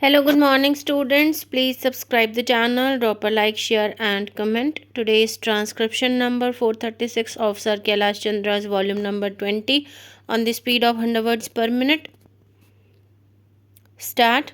Hello, good morning, students. Please subscribe the channel, drop a like, share, and comment. Today's transcription number 436 of Sir Kailash Chandra's volume number 20 on the speed of 100 words per minute. Start.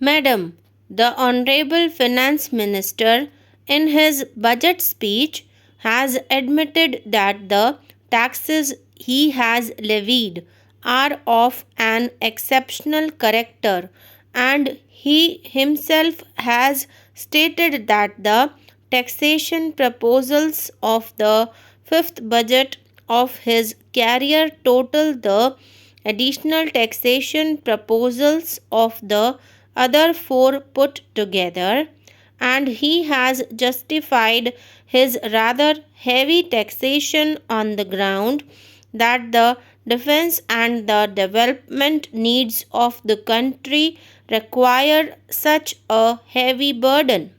Madam, the Honorable Finance Minister, in his budget speech, has admitted that the taxes he has levied are of an exceptional character, and he himself has stated that the taxation proposals of the fifth budget of his career total the additional taxation proposals of the other four put together, and he has justified his rather heavy taxation on the ground that the defense and the development needs of the country require such a heavy burden.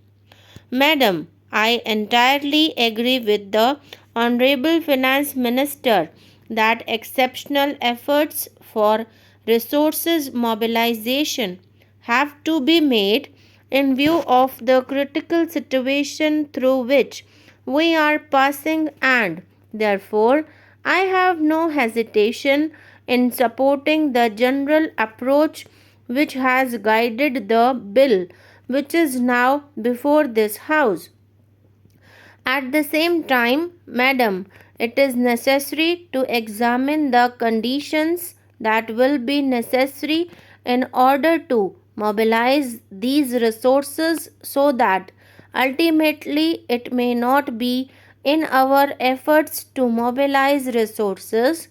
Madam, I entirely agree with the Honorable Finance Minister that exceptional efforts for resources mobilization have to be made in view of the critical situation through which we are passing, and therefore I have no hesitation in supporting the general approach which has guided the bill which is now before this House. At the same time, Madam, it is necessary to examine the conditions that will be necessary in order to mobilize these resources so that ultimately it may not be in our efforts to mobilize resources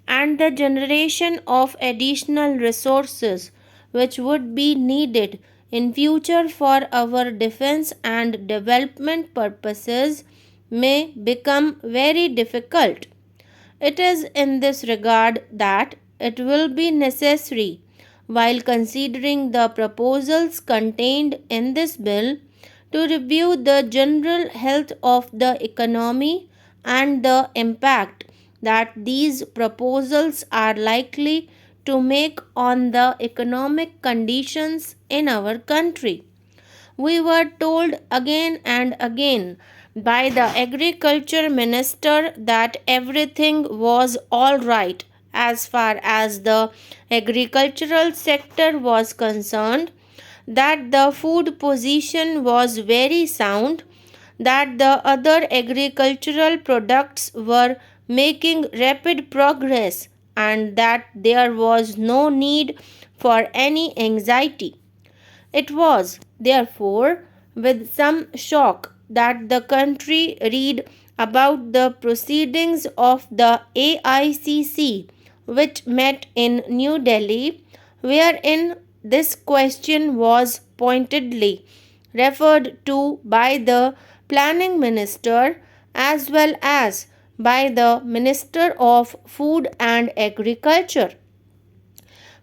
and the generation of additional resources which would be needed in future for our defense and development purposes may become very difficult. It is in this regard that it will be necessary, while considering the proposals contained in this bill, to review the general health of the economy and the impact that these proposals are likely to make on the economic conditions in our country. We were told again and again by the agriculture minister that everything was all right as far as the agricultural sector was concerned, that the food position was very sound, that the other agricultural products were making rapid progress, and that there was no need for any anxiety. It was, therefore, with some shock that the country read about the proceedings of the AICC, which met in New Delhi, wherein this question was pointedly referred to by the planning minister as well as by the Minister of Food and Agriculture.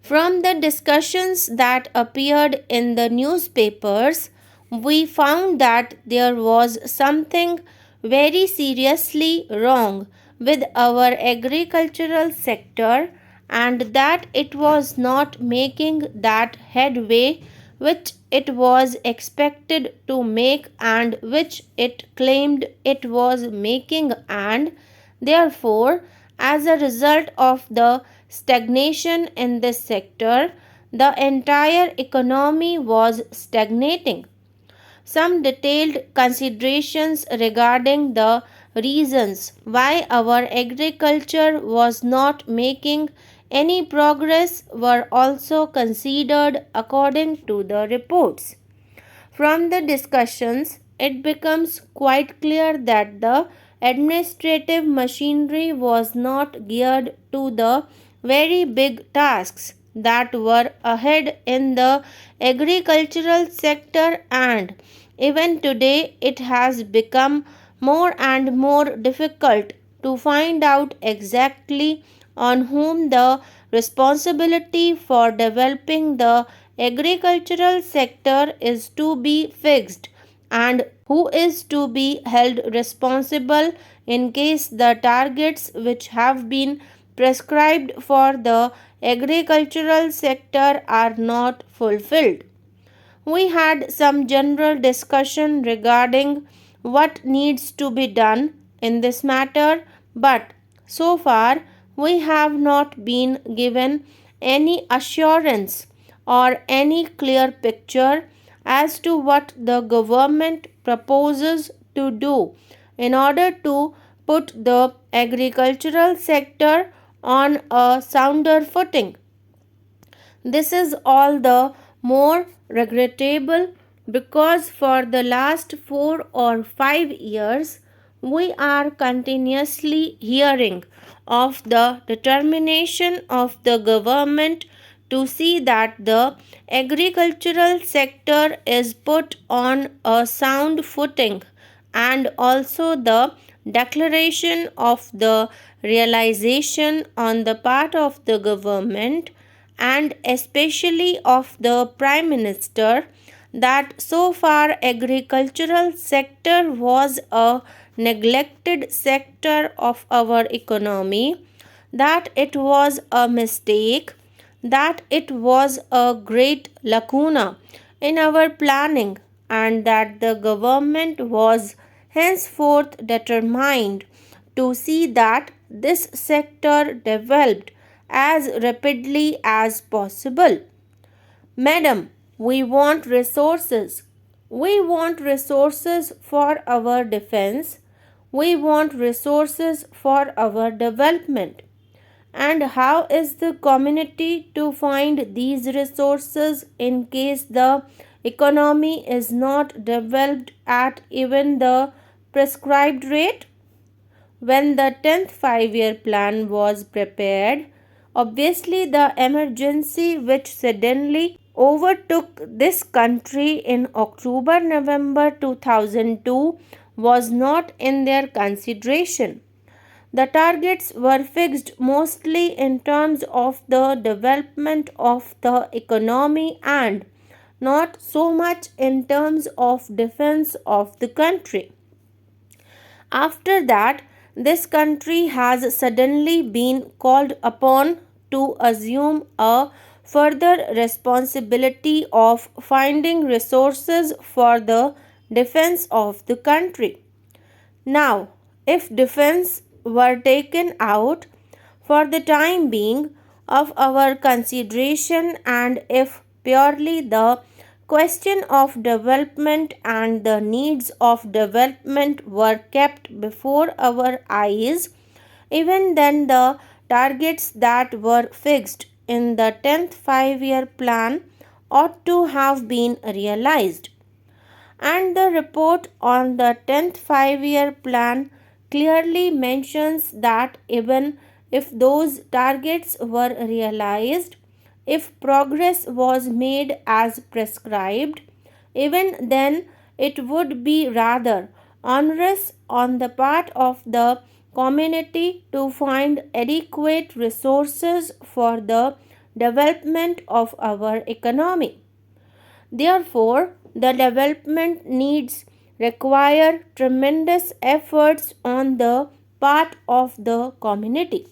From the discussions that appeared in the newspapers, we found that there was something very seriously wrong with our agricultural sector, and that it was not making that headway which it was expected to make and which it claimed it was making, and therefore, as a result of the stagnation in this sector, the entire economy was stagnating. Some detailed considerations regarding the reasons why our agriculture was not making any progress were also considered according to the reports. From the discussions, it becomes quite clear that the administrative machinery was not geared to the very big tasks that were ahead in the agricultural sector, and even today it has become more and more difficult to find out exactly on whom the responsibility for developing the agricultural sector is to be fixed, and who is to be held responsible in case the targets which have been prescribed for the agricultural sector are not fulfilled. We had some general discussion regarding what needs to be done in this matter, but so far we have not been given any assurance or any clear picture as to what the government proposes to do in order to put the agricultural sector on a sounder footing. This is all the more regrettable because for the last 4 or 5 years we are continuously hearing of the determination of the government to see that the agricultural sector is put on a sound footing, and also the declaration of the realization on the part of the government and especially of the Prime Minister that so far agricultural sector was a neglected sector of our economy, that it was a mistake, that it was a great lacuna in our planning, and that the government was henceforth determined to see that this sector developed as rapidly as possible. Madam, we want resources. We want resources for our defense. We want resources for our development. And how is the community to find these resources in case the economy is not developed at even the prescribed rate? When the 10th 5-year plan was prepared, obviously the emergency which suddenly overtook this country in October November 2002 was not in their consideration. The targets were fixed mostly in terms of the development of the economy and not so much in terms of defense of the country. After that, this country has suddenly been called upon to assume a further responsibility of finding resources for the defense of the country. Now, if defense were taken out for the time being of our consideration, and if purely the question of development and the needs of development were kept before our eyes, even then the targets that were fixed in the 10th 5-year plan ought to have been realized. And the report on the 10th 5-year plan clearly mentions that even if those targets were realized, if progress was made as prescribed, even then it would be rather onerous on the part of the community to find adequate resources for the development of our economy. Therefore, the development needs require tremendous efforts on the part of the community.